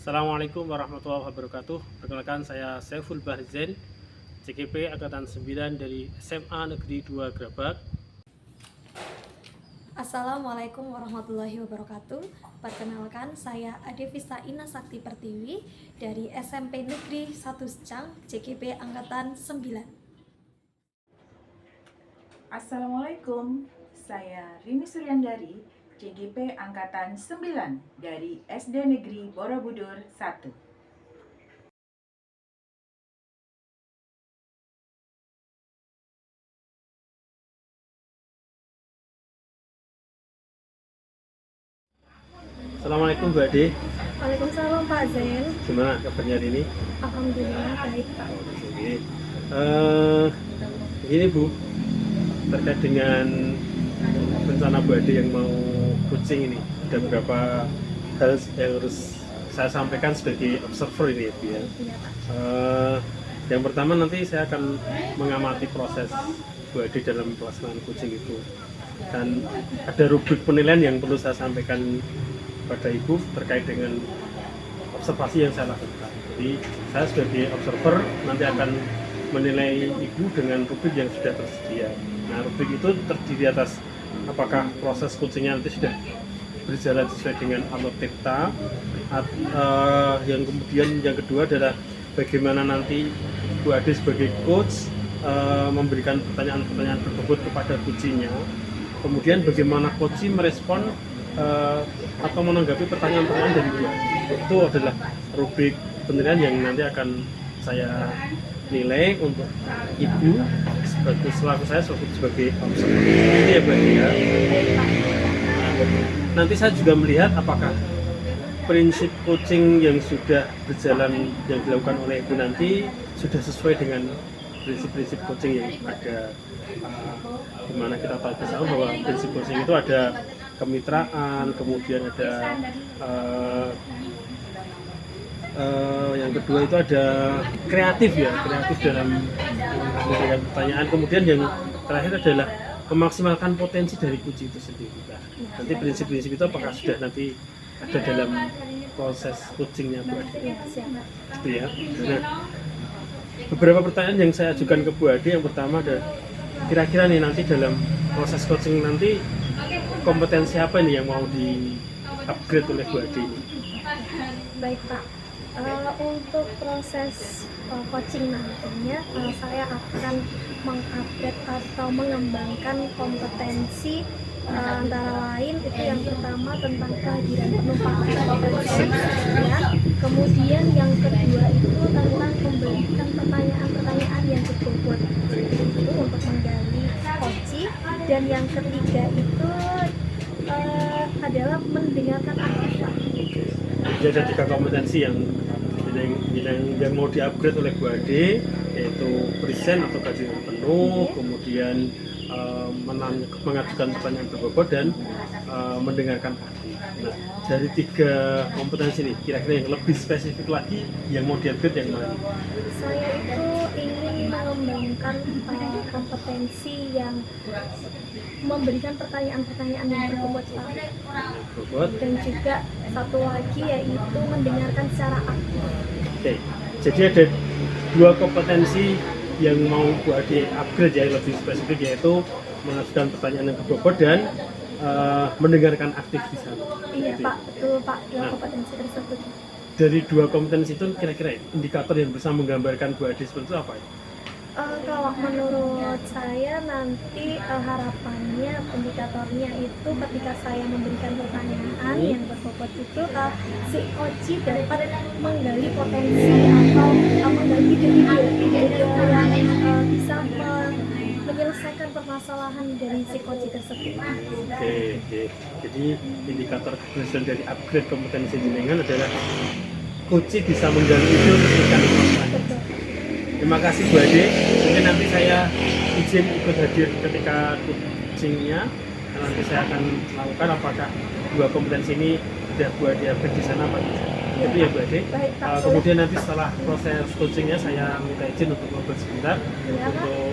Assalamualaikum warahmatullahi wabarakatuh. Perkenalkan, saya Saiful Bahri Zain, CGP Angkatan 9 dari SMA Negeri 2 Grabak. Assalamualaikum warahmatullahi wabarakatuh. Perkenalkan, saya Adevisa Ina Sakti Pertiwi dari SMP Negeri 1 Secang, CGP Angkatan 9. Assalamualaikum, saya Rini Suryandari, CGP Angkatan 9 dari SD Negeri Borobudur 1. Assalamualaikum Bu Ade. Waalaikumsalam Pak Zain. Gimana kabarnya hari ini? Alhamdulillah baik Pak. Oke. Begini Bu, terkait dengan rencana Bu Ade yang mau coaching ini, ada beberapa hal yang harus saya sampaikan sebagai observer ini ya Bu ya. Iya Pak. Yang pertama, nanti saya akan mengamati proses Bu Ade dalam pelaksanaan coaching itu, dan ada rubrik penilaian yang perlu saya sampaikan pada Ibu terkait dengan observasi yang saya lakukan. Jadi saya sebagai observer nanti akan menilai Ibu dengan rubrik yang sudah tersedia. Nah, rubrik itu terdiri atas apakah proses coachingnya nanti sudah berjalan sesuai dengan alur tirta. Yang kemudian yang kedua adalah bagaimana nanti Bu Ade sebagai coach memberikan pertanyaan-pertanyaan berbobot kepada coachingnya. Kemudian bagaimana coach merespon atau menanggapi pertanyaan-pertanyaan dari Bu Ade. Itu adalah rubrik penilaian yang nanti akan saya nilai untuk Ibu selaku saya sebagai observer. Itu ya Bu Ade ya. Nanti saya juga melihat apakah prinsip coaching yang sudah berjalan yang dilakukan oleh Ibu nanti sudah sesuai dengan prinsip-prinsip coaching yang ada. Dimana kita tahu bersama bahwa prinsip coaching itu ada kemitraan, kemudian ada yang kedua itu ada kreatif dalam memberikan pertanyaan. Kemudian yang terakhir adalah memaksimalkan potensi dari coach itu sendiri. Nah, nanti prinsip-prinsip itu apakah sudah nanti ada dalam proses coachingnya Bu Ade? Gitu ya. Nah, beberapa pertanyaan yang saya ajukan ke Bu Ade, yang pertama ada kira-kira nih nanti dalam proses coaching nanti kompetensi apa nih yang mau di upgrade oleh Bu Ade ini? Baik Pak. Untuk proses coaching nantinya saya akan mengupdate atau mengembangkan kompetensi antara lain itu yang pertama tentang kehadiran penuh kompetensi ya. Kemudian yang kedua itu tentang memberikan pertanyaan-pertanyaan yang berbobot itu untuk menggali coaching, dan yang ketiga itu adalah mendengarkan aktif. Jadi ada 3 kompetensi yang mau di-upgrade oleh Bu Ade, yaitu present atau kehadiran penuh, kemudian mengajukan pertanyaan berbobot, dan mendengarkan aktif. Nah, dari 3 kompetensi ini, kira-kira yang lebih spesifik lagi yang mau di-upgrade yang mana? Saya itu ingin mengembangkan kompetensi yang memberikan pertanyaan-pertanyaan yang berbobot, dan juga satu lagi yaitu mendengarkan secara aktif. Oke, jadi ada 2 kompetensi yang mau Bu Ade upgrade ya, lebih spesifik, yaitu mengajukan pertanyaan yang berbobot dan mendengarkan aktif di sana. Iya gitu. Pak, betul Pak, 2 kompetensi tersebut. Dari 2 kompetensi itu kira-kira indikator yang bisa menggambarkan Bu Ade seperti itu apa ya? Kalau menurut saya nanti harapannya indikatornya itu ketika saya memberikan pertanyaan yang berbobot itu si coach dapat menggali potensi atau menggali ide-ide yang bisa menyelesaikan permasalahan dari si coach tersebut. Oke. Jadi indikator keberhasilan dari upgrade kompetensi jenengan adalah coach bisa menggali ide untuk menyelesaikan permasalahan. Betul. Terima kasih Bu Ade. Mungkin nanti saya izin ikut hadir ketika coachingnya. Nanti saya akan lakukan apakah 2 kompetensi ini sudah Bu Ade upgrade di sana apa tidak. Itu ya Bu Ade. Baik, Pak. Kemudian nanti setelah proses coachingnya saya minta izin untuk ngobrol sebentar untuk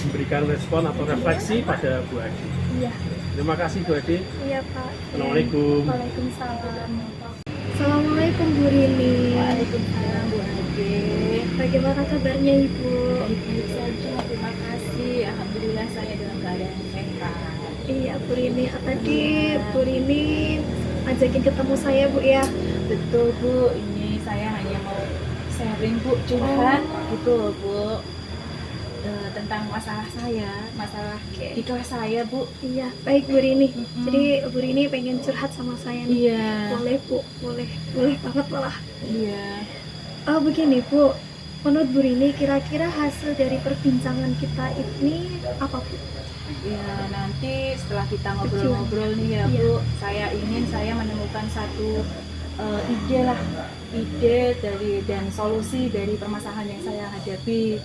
memberikan respon atau refleksi pada Bu Ade. Iya. Terima kasih Bu Ade. Iya Pak. Assalamualaikum. Waalaikumsalam. Assalamualaikum Bu Rini. Waalaikumsalam Bu Ade. Bagaimana kabarnya Ibu? Baik-baik saja, terima kasih. Alhamdulillah saya dalam keadaan sehat. Iya Bu Rini, tadi Bu Rini ajakin ketemu saya Bu ya. Betul Bu, ini saya hanya mau sharing Bu, curhat gitu loh Bu. Tentang masalah saya, masalah Oke. di kelas saya Bu. Iya, baik Bu Rini. Mm-mm. Jadi Bu Rini pengen curhat sama saya nih. Iya, Boleh Bu, boleh banget malah. iya. Begini Bu, menurut Bu Rini kira-kira hasil dari perbincangan kita ini apa Bu? Ya nanti setelah kita ngobrol-ngobrol nih ya Iya. Bu, saya menemukan satu ide dari dan solusi dari permasalahan yang saya hadapi,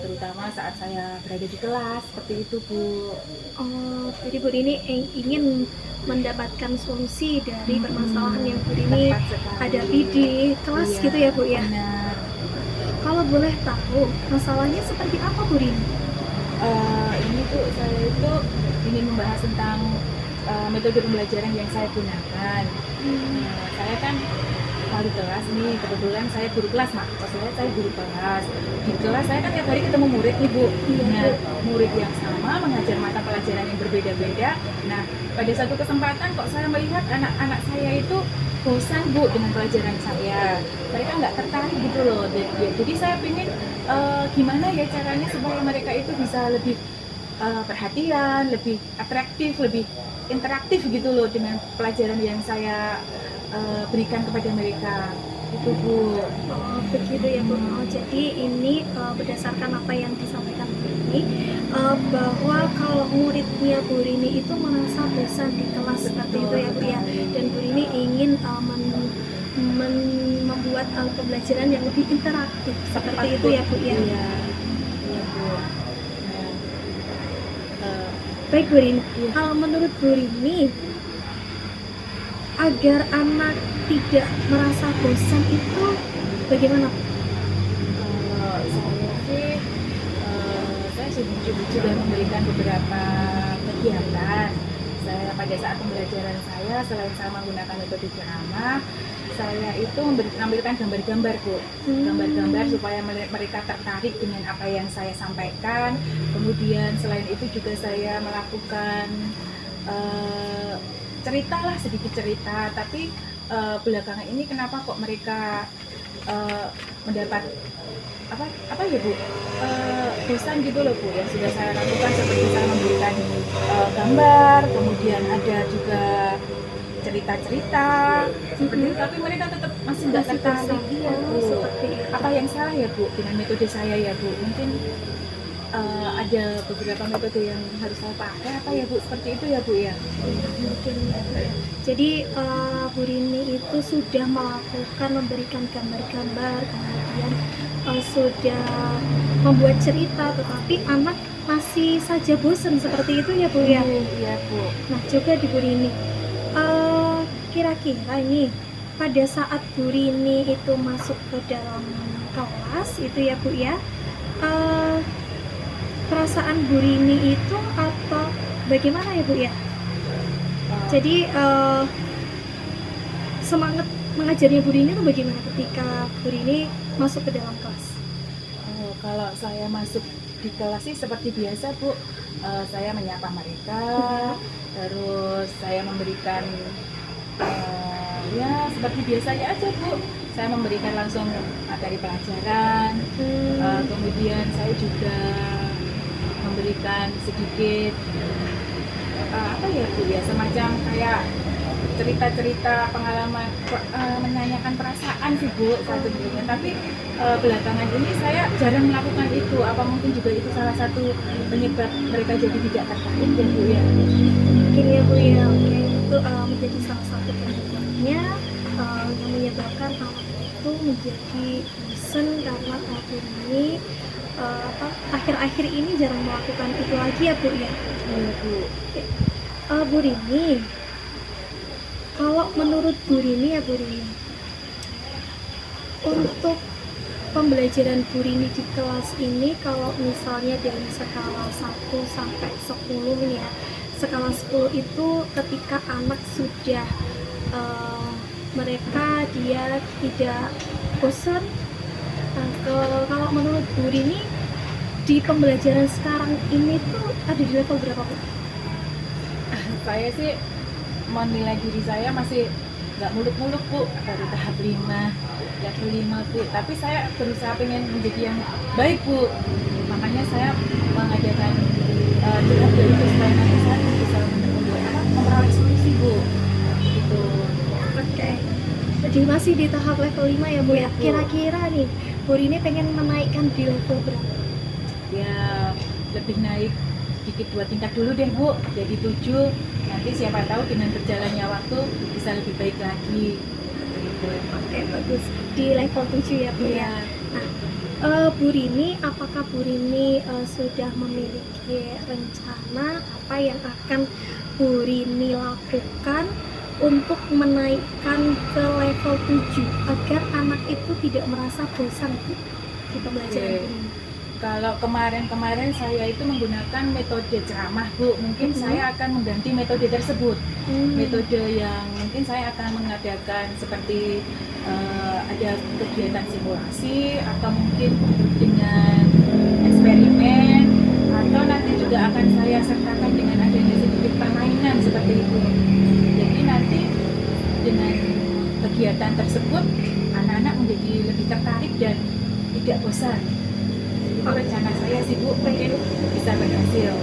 terutama saat saya berada di kelas seperti itu Bu. Jadi Bu Rini ingin mendapatkan solusi dari permasalahan yang Bu Rini Tepat sekali. hadapi di kelas Iya, gitu ya Bu ya. Benar. Kalau boleh tahu masalahnya seperti apa Bu Rini? Ini tuh saya itu ingin membahas tentang metode pembelajaran yang saya gunakan. Nah, saya kan wali kelas nih, kebetulan saya guru kelas, maksudnya saya guru kelas. Di kelas saya kan tiap hari ketemu murid nih Bu. Iya, Nah, murid yang sama mengajar mata pelajaran yang berbeda-beda. Nah, pada satu kesempatan kok saya melihat anak-anak saya itu bosan Bu dengan pelajaran saya. Mereka nggak tertarik gitu loh. Jadi saya ingin gimana ya caranya supaya mereka itu bisa lebih perhatian, lebih atraktif, lebih interaktif gitu loh dengan pelajaran yang saya berikan kepada mereka. Itu Bu. Begitu ya Bu. Jadi ini berdasarkan apa yang disampaikan Bu Rini, bahwa kalau muridnya Bu Rini itu merasa bosan di kelas seperti itu ya Bu ya, dan Bu Rini ingin membuat pembelajaran yang lebih interaktif seperti itu ya Bu ya. Iya. Iya Bu. Nah, Baik Bu Rini, Iya. kalau menurut Bu Rini agar anak tidak merasa bosan itu bagaimana? Saya sih saya sudah memberikan beberapa kegiatan. Saya pada saat pembelajaran saya selain saya menggunakan metode ceramah, saya itu menampilkan gambar-gambar Bu, gambar-gambar supaya mereka tertarik dengan apa yang saya sampaikan. Kemudian selain itu juga saya melakukan cerita lah, sedikit cerita, tapi belakangan ini kenapa kok mereka mendapat apa ya Bu, bosan gitu loh Bu. Yang sudah saya lakukan seperti saya memberikan gambar, kemudian ada juga cerita-cerita seperti itu, tapi mereka tetap masih nggak tertarik. Iya Bu, Seperti itu. apa yang salah ya Bu dengan metode saya ya Bu? Mungkin ada beberapa metode yang harus saya pakai apa ya Bu, seperti itu ya Bu ya. Mungkin ya, Bu ya. Jadi Bu Rini itu sudah melakukan memberikan gambar-gambar, kemudian sudah membuat cerita, tetapi anak masih saja bosan seperti itu ya Bu ya. Iya Bu. Nah juga di Bu Rini, kira-kira ini pada saat Bu Rini itu masuk ke dalam kelas itu ya Bu ya, perasaan Bu Rini itu atau bagaimana ya Bu ya? Jadi semangat mengajarnya Bu Rini itu bagaimana ketika Bu Rini masuk ke dalam kelas? Kalau saya masuk di kelas sih seperti biasa Bu, saya menyapa mereka, terus saya memberikan ya seperti biasanya aja Bu. Saya memberikan langsung materi pelajaran, kemudian saya juga memberikan sedikit apa ya Bu ya, semacam kayak cerita-cerita pengalaman, menanyakan perasaan sih Bu saat sebelumnya. Tapi belakangan ini saya jarang melakukan itu. Apa mungkin juga itu salah satu penyebab mereka jadi tidak tertarik ya Bu ya? Mungkin ya Bu ya, oke, itu menjadi salah satu penyebabnya yang menyebabkan anak itu menjadi bosan karena Bu Rini akhir-akhir ini jarang melakukan itu lagi ya Bu ya. Iya Bu. Bu Rini, kalau menurut Bu Rini ya Bu Rini, untuk pembelajaran Bu Rini di kelas ini, kalau misalnya dari skala 1 sampai 10 nih ya, skala 10 itu ketika anak sudah mereka dia tidak bosan. Nah, kalau menurut Bu Rini di pembelajaran sekarang ini tuh ada di level berapa Bu? Saya sih menilai diri saya masih nggak muluk-muluk Bu, baru tahap 5, level 5 Bu, tapi saya berusaha pengen menjadi yang baik Bu, makanya saya mengadakan curhat dari itu supaya nanti saya bisa memperoleh solusi Bu, gitu. Oke. Jadi masih di tahap level 5 ya Bu ya? Iya, Bu. Kira-kira nih Bu Rini pengen menaikkan di level berapa? Ya lebih naik sedikit 2 tingkat dulu deh Bu, jadi 7, nanti siapa tahu dengan berjalannya waktu bisa lebih baik lagi gitu. Oke, bagus. Di level 7 ya Bu ya? Bu Rini, apakah Bu Rini sudah memiliki rencana apa yang akan Bu Rini lakukan untuk menaikkan ke level 7 agar anak itu tidak merasa bosan Bu, di pembelajaran Oke. ini? Kalau kemarin saya itu menggunakan metode ceramah Bu, mungkin saya akan mengganti metode tersebut. Metode yang mungkin saya akan mengadakan seperti ada kegiatan simulasi atau mungkin dengan eksperimen, atau nanti juga akan saya sertakan dengan adanya sedikit permainan seperti itu. Jadi nanti dengan kegiatan tersebut anak-anak menjadi lebih tertarik dan tidak bosan. Rencana saya sih Bu, mungkin bisa berhasil.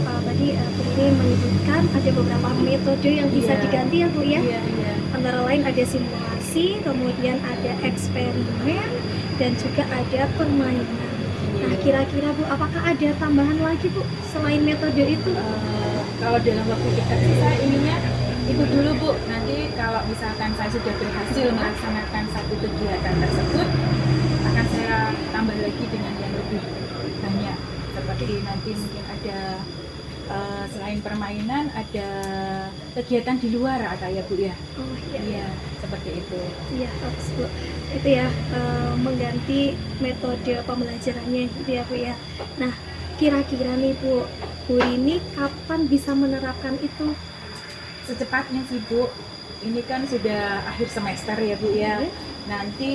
Tadi Bu Rini menyebutkan ada beberapa metode yang bisa Iya. diganti ya Bu ya? Iya. Antara lain ada simulasi, kemudian ada eksperimen, dan juga ada permainan. Nah, kira-kira Bu, apakah ada tambahan lagi Bu selain metode itu? Kalau dalam waktu dekat sih saya inginnya itu dulu Bu. Nanti kalau misalkan saya sudah berhasil melaksanakan satu kegiatan tersebut, akan saya tambah lagi dengan yang lebih banyak. Seperti nanti mungkin ada selain permainan ada kegiatan di luar ada ya Bu ya. Oh iya, Iya, seperti itu. iya bagus Bu. Itu ya, mengganti metode pembelajarannya gitu ya Bu ya. Nah, kira-kira nih Bu Rini kapan bisa menerapkan itu? Secepatnya sih Bu, ini kan sudah akhir semester ya Bu ya. Nanti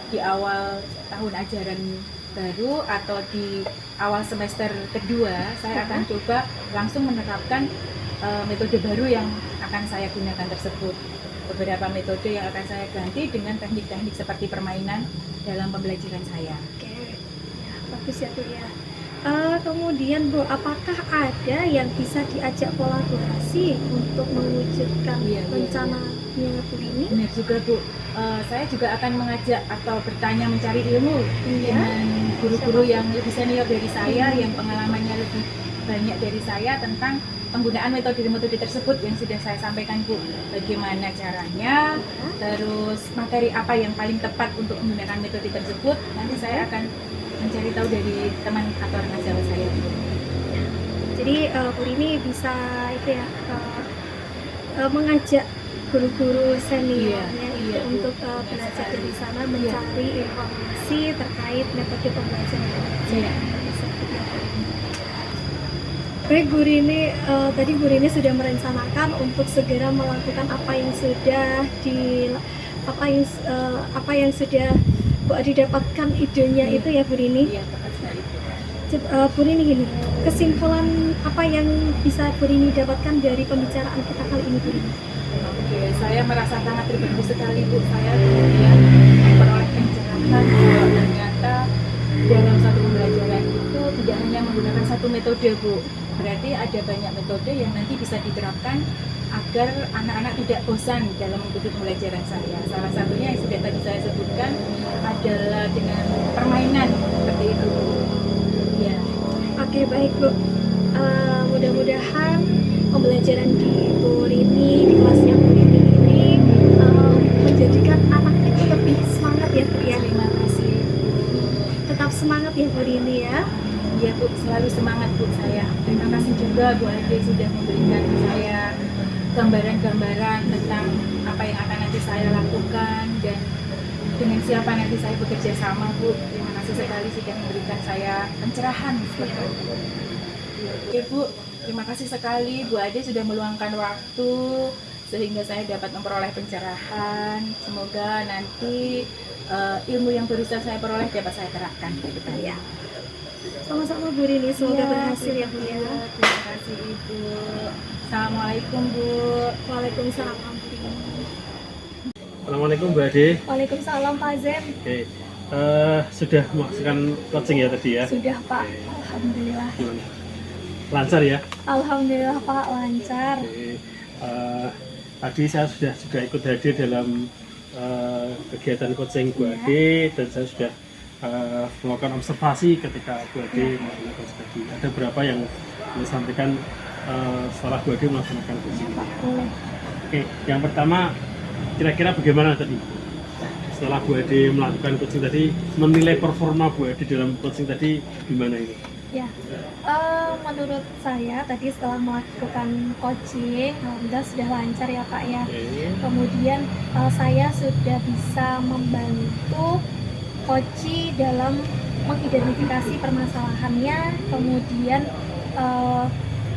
di awal tahun ajaran baru atau di awal semester kedua saya akan coba langsung menerapkan metode baru yang akan saya gunakan tersebut. Beberapa metode yang akan saya ganti dengan teknik-teknik seperti permainan dalam pembelajaran saya. Oke, ya, bagus ya Bu ya. Kemudian Bu, apakah ada yang bisa diajak kolaborasi untuk mewujudkan Iya. rencananya Bu Rini? Benar juga Bu, saya juga akan mengajak atau bertanya mencari ilmu dengan guru-guru yang lebih senior dari saya, yang pengalamannya lebih banyak dari saya tentang penggunaan metode-metode tersebut yang sudah saya sampaikan Bu. Bagaimana caranya, terus materi apa yang paling tepat untuk menggunakan metode tersebut, nanti saya akan mencari tahu dari teman atau pengajar saya Bu. Jadi Bu Rini bisa itu ya, mengajak guru-guru seniornya itu iya, Bu. untuk belajar dari sana, mencari informasi terkait metode pembelajaran. Iya. Baik Bu Rini, tadi Bu Rini sudah merencanakan untuk segera melakukan apa yang sudah sudah Bu Adi dapatkan idenya itu ya Bu Rini. Iya, tepat sekali Bu. Bu Rini gini, kesimpulan apa yang bisa Bu Rini dapatkan dari pembicaraan kita kali ini Bu Rini? Oke, saya merasa sangat terbantu sekali Bu. Saya kemudian memperoleh pencerahan bahwa ternyata dalam satu pembelajaran itu tidak hanya menggunakan satu metode Bu. Berarti ada banyak metode yang nanti bisa diterapkan agar anak-anak tidak bosan dalam mengikuti pembelajaran saya. Salah satunya yang sudah tadi saya sebutkan adalah dengan permainan seperti itu Bu. Ya. Oke baik Bu, mudah-mudahan pembelajaran di Bu Rini, di kelasnya Bu Rini ini menjadikan anak itu lebih semangat ya Bu ya. Terima kasih. Tetap semangat ya Bu Rini ya. Ya Bu, selalu semangat Bu saya. Terima kasih juga Bu Ade sudah memberikan saya gambaran-gambaran tentang apa yang akan nanti saya lakukan dan dengan siapa nanti saya bekerja sama Bu. Terima kasih sekali sudah memberikan saya pencerahan seperti itu. Oke Bu, terima kasih sekali Bu Ade sudah meluangkan waktu sehingga saya dapat memperoleh pencerahan. Semoga nanti ilmu yang barusan saya peroleh dapat saya terapkan gitu Pak ya. Sama-sama Bu Rini, semoga Iya, berhasil ya Bu ya. Terima kasih Ibu. Assalamualaikum Bu. Waalaikumsalam Bu Rini. Assalamualaikum Bu Ade. Waalaikumsalam Pak Zen. Oke, sudah melakukan coaching ya tadi ya? Sudah Pak, alhamdulillah. Gimana? Lancar ya? Alhamdulillah Pak, lancar. Oke, tadi saya sudah juga ikut hadir dalam kegiatan coaching Bu Ade, dan saya sudah melakukan observasi ketika Bu Ade melakukan studi. Ada berapa yang disampaikan setelah Bu Ade melaksanakan coaching. Boleh. Oke, yang pertama, kira-kira bagaimana tadi setelah Bu Ade melakukan coaching tadi, menilai performa Bu Ade dalam coaching tadi gimana ini? Ya, menurut saya tadi setelah melakukan coaching, alhamdulillah sudah lancar ya Pak ya. Oke. Kemudian saya sudah bisa membantu coach dalam mengidentifikasi permasalahannya, kemudian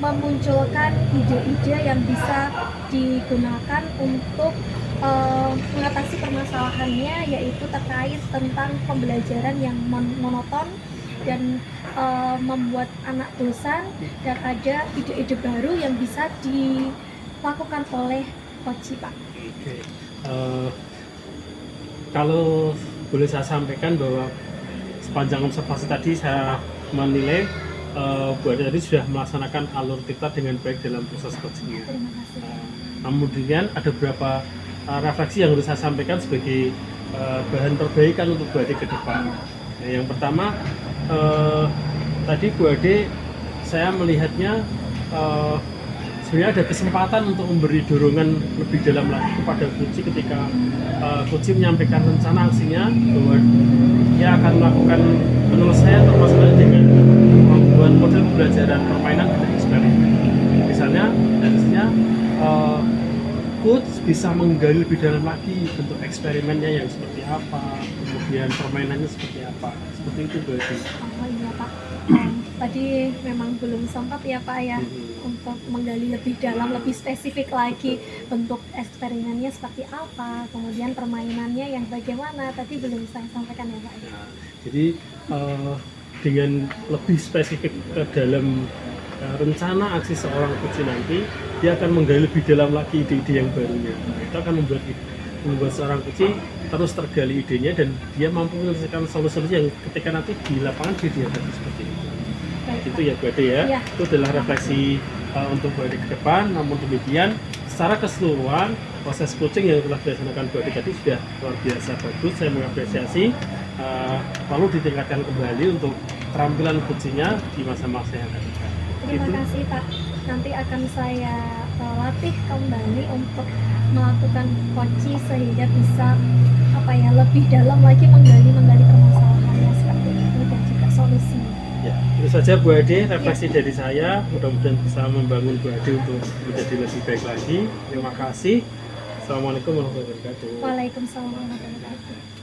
memunculkan ide-ide yang bisa digunakan untuk mengatasi permasalahannya, yaitu terkait tentang pembelajaran yang monoton dan membuat anak bosan, dan ada ide-ide baru yang bisa dilakukan oleh coach Pak. Oke. Kalau boleh saya sampaikan bahwa sepanjang observasi tadi saya menilai Bu Ade tadi sudah melaksanakan alur kita dengan baik dalam proses coachingnya. Terima kasih. Kemudian ada beberapa refleksi yang harus saya sampaikan sebagai bahan perbaikan untuk Bu Ade ke depan. Nah, yang pertama, tadi Bu Ade saya melihatnya sebenarnya ada kesempatan untuk memberi dorongan lebih dalam lagi kepada coach ketika coach menyampaikan rencana aksinya bahwa dia akan melakukan penyelesaian permasalahan dengan membuat model pembelajaran permainan dan eksperimen. Misalnya, coach bisa menggali lebih dalam lagi bentuk eksperimennya yang seperti apa, kemudian permainannya seperti apa, seperti itu berarti. Oh iya Pak, tadi memang belum sempat ya Pak ya untuk menggali lebih dalam, lebih spesifik lagi bentuk eksperimennya seperti apa, kemudian permainannya yang bagaimana, tadi belum saya sampaikan ya Pak. Nah, jadi dengan lebih spesifik ke dalam rencana aksi seorang coach nanti, dia akan menggali lebih dalam lagi ide-ide yang barunya. Itu akan membuat seorang coach terus tergali idenya dan dia mampu menyelesaikan solusi yang ketika nanti di lapangan dia dihadapi seperti itu. Baik, Itu Pak. ya Bu Ade ya. Ya. Itu adalah refleksi untuk Bu Ade ke depan. Namun demikian, secara keseluruhan proses coaching yang telah dilaksanakan Bu Ade tadi sudah luar biasa bagus. Saya mengapresiasi. Lalu ditingkatkan kembali untuk keterampilan coachingnya di masa-masa yang akan datang. Terima Itu. kasih Pak, nanti akan saya latih kembali untuk melakukan coach sehingga bisa lebih dalam lagi menggali permasalahannya seperti itu dan juga solusinya. Ya, itu saja Bu Ade refleksi dari saya. Mudah-mudahan bisa membangun Bu Ade untuk menjadi lebih baik lagi. Terima kasih. Assalamualaikum warahmatullahi wabarakatuh. Waalaikumsalam warahmatullahi wabarakatuh.